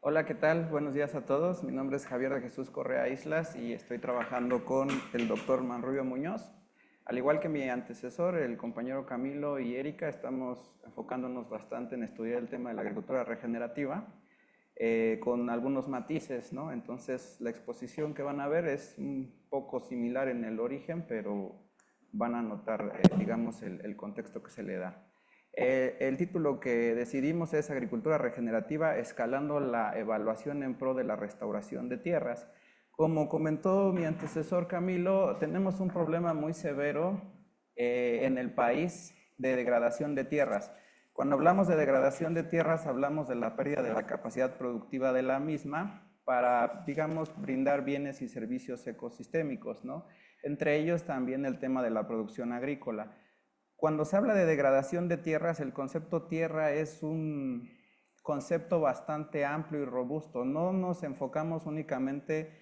Hola, ¿qué tal? Buenos días a todos. Mi nombre es Javier de Jesús Correa Islas y estoy trabajando con el doctor Manrubio Muñoz. Al igual que mi antecesor, el compañero Camilo y Erika, estamos enfocándonos bastante en estudiar el tema de la agricultura regenerativa con algunos matices, ¿no? Entonces, la exposición que van a ver es un poco similar en el origen, pero van a notar, digamos, el contexto que se le da. El título que decidimos es Agricultura Regenerativa, escalando la evaluación en pro de la restauración de tierras. Como comentó mi antecesor Camilo, tenemos un problema muy severo en el país de degradación de tierras. Cuando hablamos de degradación de tierras, hablamos de la pérdida de la capacidad productiva de la misma para, digamos, brindar bienes y servicios ecosistémicos, ¿no? Entre ellos también el tema de la producción agrícola. Cuando se habla de degradación de tierras, el concepto tierra es un concepto bastante amplio y robusto. No nos enfocamos únicamente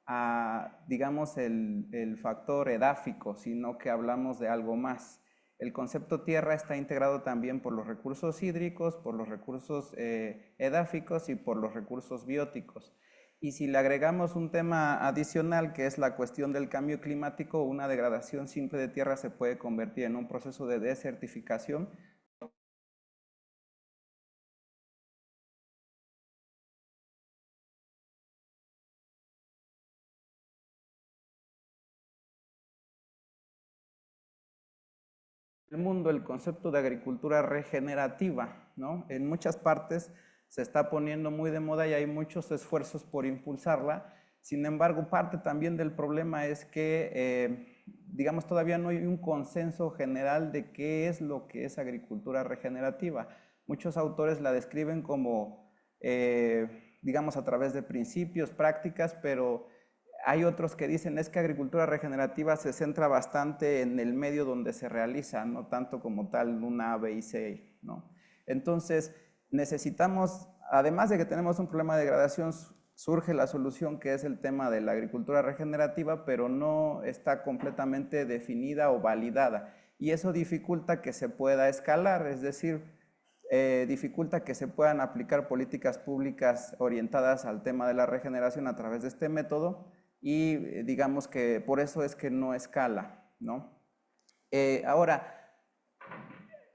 a, digamos, el factor edáfico, sino que hablamos de algo más. El concepto tierra está integrado también por los recursos hídricos, por los recursos edáficos y por los recursos bióticos. Y si le agregamos un tema adicional, que es la cuestión del cambio climático, una degradación simple de tierra se puede convertir en un proceso de desertificación. En el mundo, el concepto de agricultura regenerativa, ¿no? En muchas partes se está poniendo muy de moda y hay muchos esfuerzos por impulsarla. Sin embargo, parte también del problema es que, digamos, todavía no hay un consenso general de qué es lo que es agricultura regenerativa. Muchos autores la describen como, digamos, a través de principios, prácticas, pero hay otros que dicen es que agricultura regenerativa se centra bastante en el medio donde se realiza, no tanto como tal una A, B y C, ¿no? Entonces, necesitamos, además de que tenemos un problema de degradación, surge la solución que es el tema de la agricultura regenerativa, pero no está completamente definida o validada. Y eso dificulta que se pueda escalar, es decir, dificulta que se puedan aplicar políticas públicas orientadas al tema de la regeneración a través de este método y digamos que por eso es que no escala, ¿no? Ahora,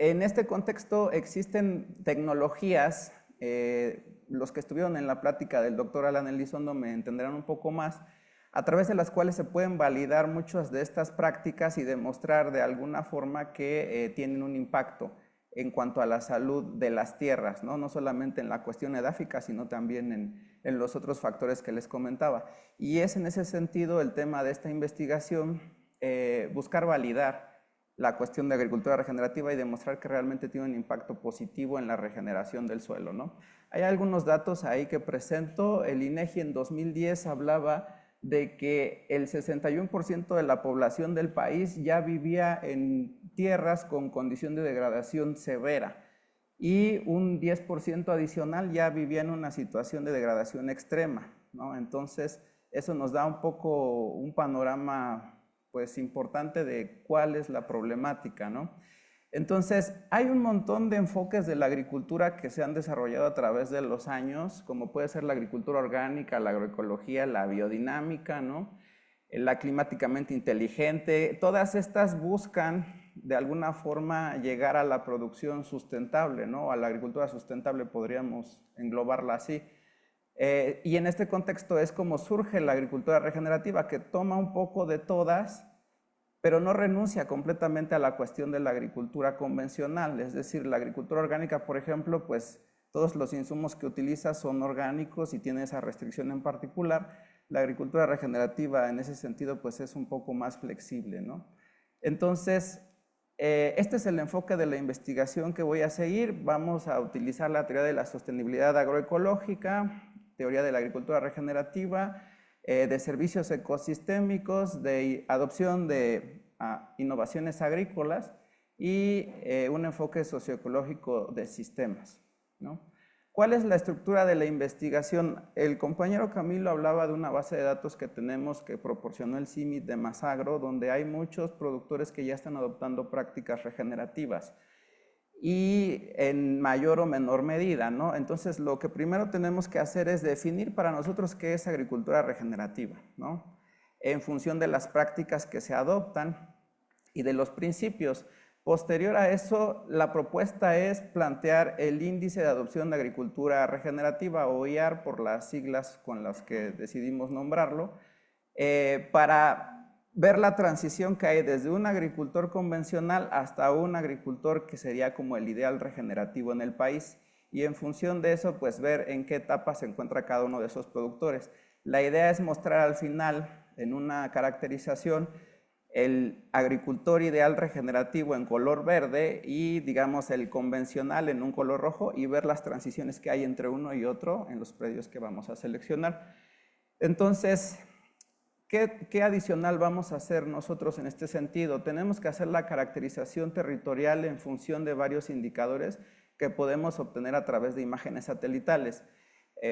en este contexto existen tecnologías, los que estuvieron en la plática del doctor Alan Elizondo me entenderán un poco más, a través de las cuales se pueden validar muchas de estas prácticas y demostrar de alguna forma que tienen un impacto en cuanto a la salud de las tierras, ¿no? No solamente en la cuestión edáfica, sino también en los otros factores que les comentaba. Y es en ese sentido el tema de esta investigación, buscar validar la cuestión de agricultura regenerativa y demostrar que realmente tiene un impacto positivo en la regeneración del suelo, ¿no? Hay algunos datos ahí que presento. El INEGI en 2010 hablaba de que el 61% de la población del país ya vivía en tierras con condición de degradación severa y un 10% adicional ya vivía en una situación de degradación extrema, ¿no? Entonces, eso nos da un poco un panorama pues importante de cuál es la problemática, ¿no? Entonces, hay un montón de enfoques de la agricultura que se han desarrollado a través de los años, como puede ser la agricultura orgánica, la agroecología, la biodinámica, ¿no? La climáticamente inteligente. Todas estas buscan de alguna forma llegar a la producción sustentable, ¿no? A la agricultura sustentable podríamos englobarla así. Y en este contexto es como surge la agricultura regenerativa, que toma un poco de todas, pero no renuncia completamente a la cuestión de la agricultura convencional. Es decir, la agricultura orgánica, por ejemplo, pues todos los insumos que utiliza son orgánicos y tiene esa restricción en particular. La agricultura regenerativa en ese sentido pues es un poco más flexible, ¿no? Entonces, este es el enfoque de la investigación que voy a seguir. Vamos a utilizar la teoría de la sostenibilidad agroecológica, teoría de la agricultura regenerativa, de servicios ecosistémicos, de adopción de innovaciones agrícolas y un enfoque socioecológico de sistemas, ¿no? ¿Cuál es la estructura de la investigación? El compañero Camilo hablaba de una base de datos que tenemos que proporcionó el CIMIT de Masagro, donde hay muchos productores que ya están adoptando prácticas regenerativas. y en mayor o menor medida, ¿no? Entonces, lo que primero tenemos que hacer es definir para nosotros qué es agricultura regenerativa, ¿no? En función de las prácticas que se adoptan y de los principios. Posterior a eso, la propuesta es plantear el índice de adopción de agricultura regenerativa, o IAR por las siglas con las que decidimos nombrarlo, para ver la transición que hay desde un agricultor convencional hasta un agricultor que sería como el ideal regenerativo en el país, y en función de eso pues ver en qué etapa se encuentra cada uno de esos productores. La idea es mostrar al final en una caracterización el agricultor ideal regenerativo en color verde y digamos el convencional en un color rojo, y ver las transiciones que hay entre uno y otro en los predios que vamos a seleccionar. Entonces, ¿qué adicional vamos a hacer nosotros en este sentido? Tenemos que hacer la caracterización territorial en función de varios indicadores que podemos obtener a través de imágenes satelitales.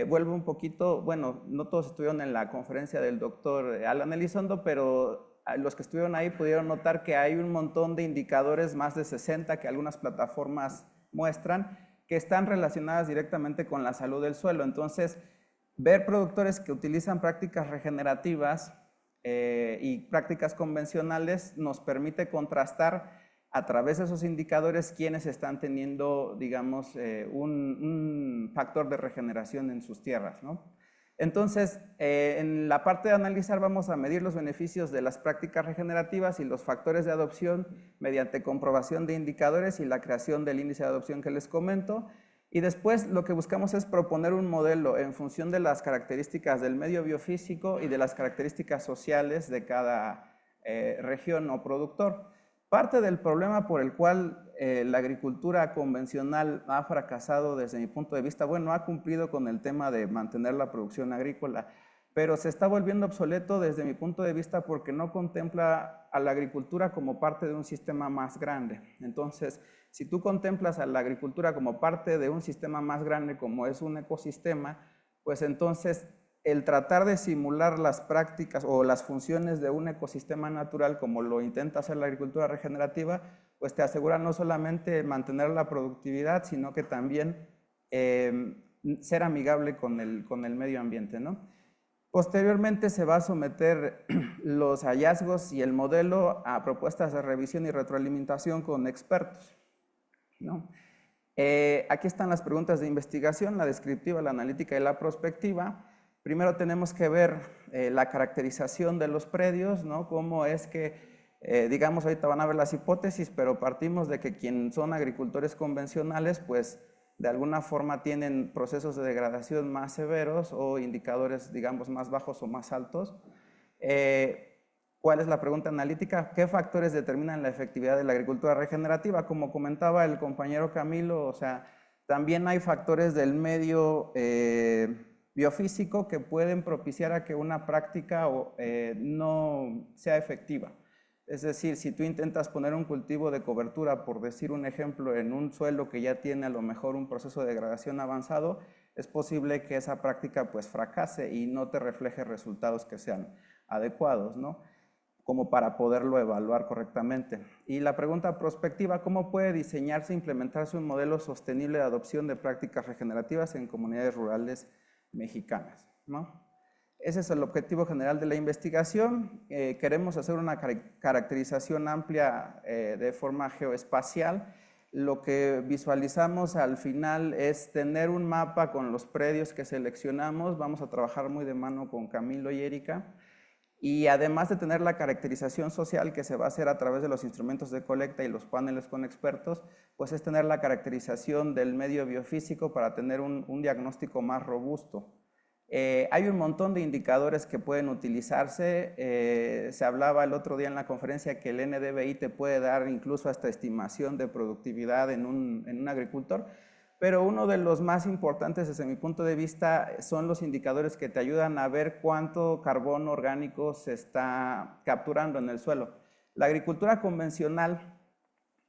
Vuelvo un poquito, bueno, no todos estuvieron en la conferencia del doctor Alan Elizondo, pero los que estuvieron ahí pudieron notar que hay un montón de indicadores, más de 60 que algunas plataformas muestran, que están relacionadas directamente con la salud del suelo. Entonces, ver productores que utilizan prácticas regenerativas y prácticas convencionales nos permite contrastar a través de esos indicadores quiénes están teniendo, digamos, un factor de regeneración en sus tierras, ¿no? Entonces, en la parte de analizar vamos a medir los beneficios de las prácticas regenerativas y los factores de adopción mediante comprobación de indicadores y la creación del índice de adopción que les comento. Y después lo que buscamos es proponer un modelo en función de las características del medio biofísico y de las características sociales de cada región o productor. Parte del problema por el cual la agricultura convencional ha fracasado desde mi punto de vista, bueno, ha cumplido con el tema de mantener la producción agrícola, pero se está volviendo obsoleto desde mi punto de vista porque no contempla a la agricultura como parte de un sistema más grande. Entonces, si tú contemplas a la agricultura como parte de un sistema más grande como es un ecosistema, pues entonces el tratar de simular las prácticas o las funciones de un ecosistema natural como lo intenta hacer la agricultura regenerativa, pues te asegura no solamente mantener la productividad, sino que también ser amigable con el medio ambiente, ¿no? Posteriormente se va a someter los hallazgos y el modelo a propuestas de revisión y retroalimentación con expertos, ¿no? Aquí están las preguntas de investigación, la descriptiva, la analítica y la prospectiva. Primero tenemos que ver la caracterización de los predios, ¿no? Cómo es que, digamos, ahorita van a ver las hipótesis, pero partimos de que quienes son agricultores convencionales, pues de alguna forma tienen procesos de degradación más severos o indicadores, digamos, más bajos o más altos. ¿Cuál es la pregunta analítica? ¿Qué factores determinan la efectividad de la agricultura regenerativa? Como comentaba el compañero Camilo, o sea, también hay factores del medio biofísico que pueden propiciar a que una práctica no sea efectiva. Es decir, si tú intentas poner un cultivo de cobertura, por decir un ejemplo, en un suelo que ya tiene a lo mejor un proceso de degradación avanzado, es posible que esa práctica pues fracase y no te refleje resultados que sean adecuados, ¿no? Como para poderlo evaluar correctamente. Y la pregunta prospectiva, ¿cómo puede diseñarse e implementarse un modelo sostenible de adopción de prácticas regenerativas en comunidades rurales mexicanas, ¿no? Ese es el objetivo general de la investigación. Queremos hacer una caracterización amplia de forma geoespacial. Lo que visualizamos al final es tener un mapa con los predios que seleccionamos. Vamos a trabajar muy de mano con Camilo y Erika. Y además de tener la caracterización social que se va a hacer a través de los instrumentos de colecta y los paneles con expertos, pues es tener la caracterización del medio biofísico para tener un diagnóstico más robusto. Hay un montón de indicadores que pueden utilizarse. Se hablaba el otro día en la conferencia que el NDVI te puede dar incluso hasta estimación de productividad en un agricultor, pero uno de los más importantes desde mi punto de vista son los indicadores que te ayudan a ver cuánto carbono orgánico se está capturando en el suelo. La agricultura convencional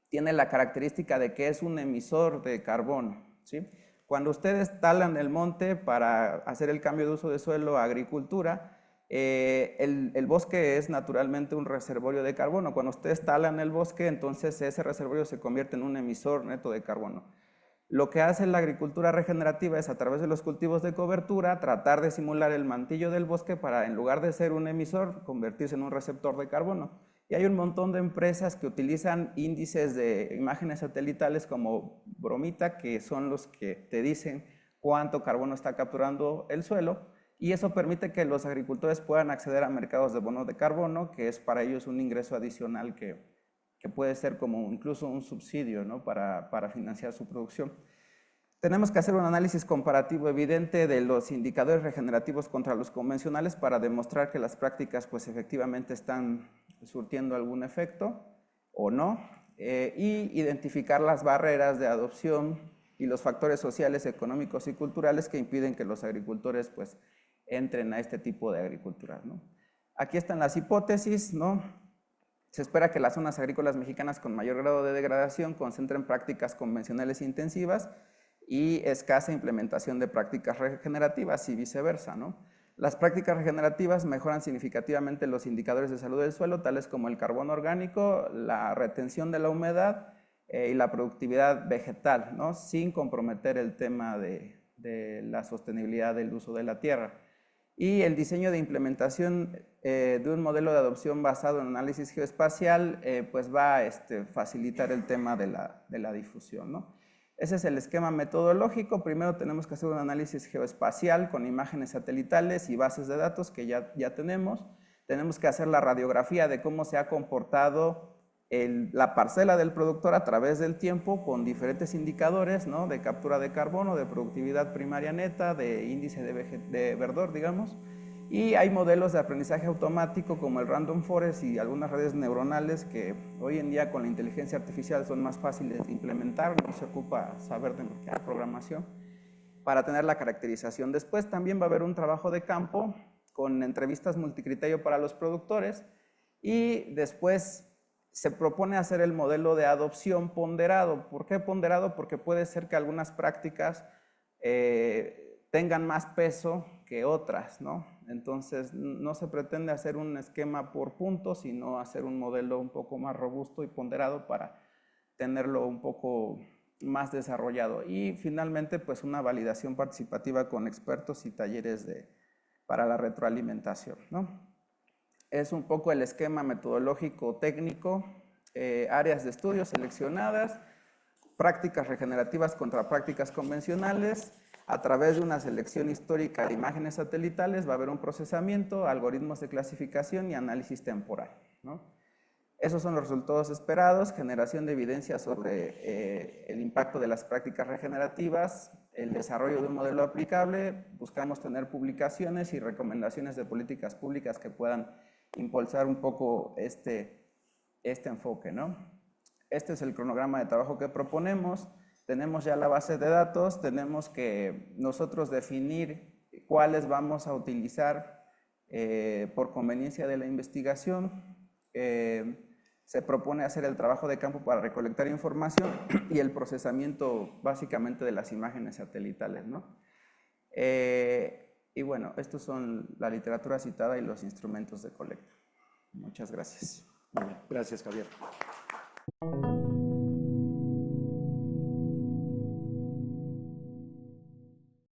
tiene la característica de que es un emisor de carbono, ¿sí? Cuando ustedes talan el monte para hacer el cambio de uso de suelo a agricultura, El bosque es naturalmente un reservorio de carbono. Cuando ustedes talan el bosque, entonces ese reservorio se convierte en un emisor neto de carbono. Lo que hace la agricultura regenerativa es, a través de los cultivos de cobertura, tratar de simular el mantillo del bosque para, en lugar de ser un emisor, convertirse en un receptor de carbono. Y hay un montón de empresas que utilizan índices de imágenes satelitales como Bromita, que son los que te dicen cuánto carbono está capturando el suelo, y eso permite que los agricultores puedan acceder a mercados de bonos de carbono, que es para ellos un ingreso adicional que puede ser como incluso un subsidio, ¿no?, para financiar su producción. Tenemos que hacer un análisis comparativo evidente de los indicadores regenerativos contra los convencionales para demostrar que las prácticas pues efectivamente están surtiendo algún efecto o no, y identificar las barreras de adopción y los factores sociales, económicos y culturales que impiden que los agricultores pues entren a este tipo de agricultura, ¿no? Aquí están las hipótesis, ¿no? Se espera que las zonas agrícolas mexicanas con mayor grado de degradación concentren prácticas convencionales intensivas y escasa implementación de prácticas regenerativas y viceversa, ¿no? Las prácticas regenerativas mejoran significativamente los indicadores de salud del suelo, tales como el carbono orgánico, la retención de la humedad y la productividad vegetal, ¿no?, sin comprometer el tema de la sostenibilidad del uso de la tierra. Y el diseño de implementación de un modelo de adopción basado en análisis geoespacial pues va a facilitar el tema de la difusión, ¿no? Ese es el esquema metodológico. Primero tenemos que hacer un análisis geoespacial con imágenes satelitales y bases de datos que ya tenemos. Tenemos que hacer la radiografía de cómo se ha comportado la parcela del productor a través del tiempo con diferentes indicadores, ¿no?, de captura de carbono, de productividad primaria neta, de índice de verdor, digamos. Y hay modelos de aprendizaje automático como el Random Forest y algunas redes neuronales que hoy en día con la inteligencia artificial son más fáciles de implementar, no se ocupa saber de programación para tener la caracterización. Después también va a haber un trabajo de campo con entrevistas multicriterio para los productores, y después se propone hacer el modelo de adopción ponderado. ¿Por qué ponderado? Porque puede ser que algunas prácticas tengan más peso que otras, ¿no? Entonces no se pretende hacer un esquema por puntos, sino hacer un modelo un poco más robusto y ponderado para tenerlo un poco más desarrollado. Y finalmente pues una validación participativa con expertos y talleres para la retroalimentación, ¿no? Es un poco el esquema metodológico técnico, áreas de estudio seleccionadas, prácticas regenerativas contra prácticas convencionales. A través de una selección histórica de imágenes satelitales va a haber un procesamiento, algoritmos de clasificación y análisis temporal, ¿no? Esos son los resultados esperados: generación de evidencia sobre el impacto de las prácticas regenerativas, el desarrollo de un modelo aplicable. Buscamos tener publicaciones y recomendaciones de políticas públicas que puedan impulsar un poco este enfoque, ¿no? Este es el cronograma de trabajo que proponemos. Tenemos ya la base de datos, tenemos que nosotros definir cuáles vamos a utilizar por conveniencia de la investigación. Se propone hacer el trabajo de campo para recolectar información y el procesamiento básicamente de las imágenes satelitales, ¿no? Y bueno, estos son la literatura citada y los instrumentos de colecta. Muchas gracias. Muy bien, gracias, Javier.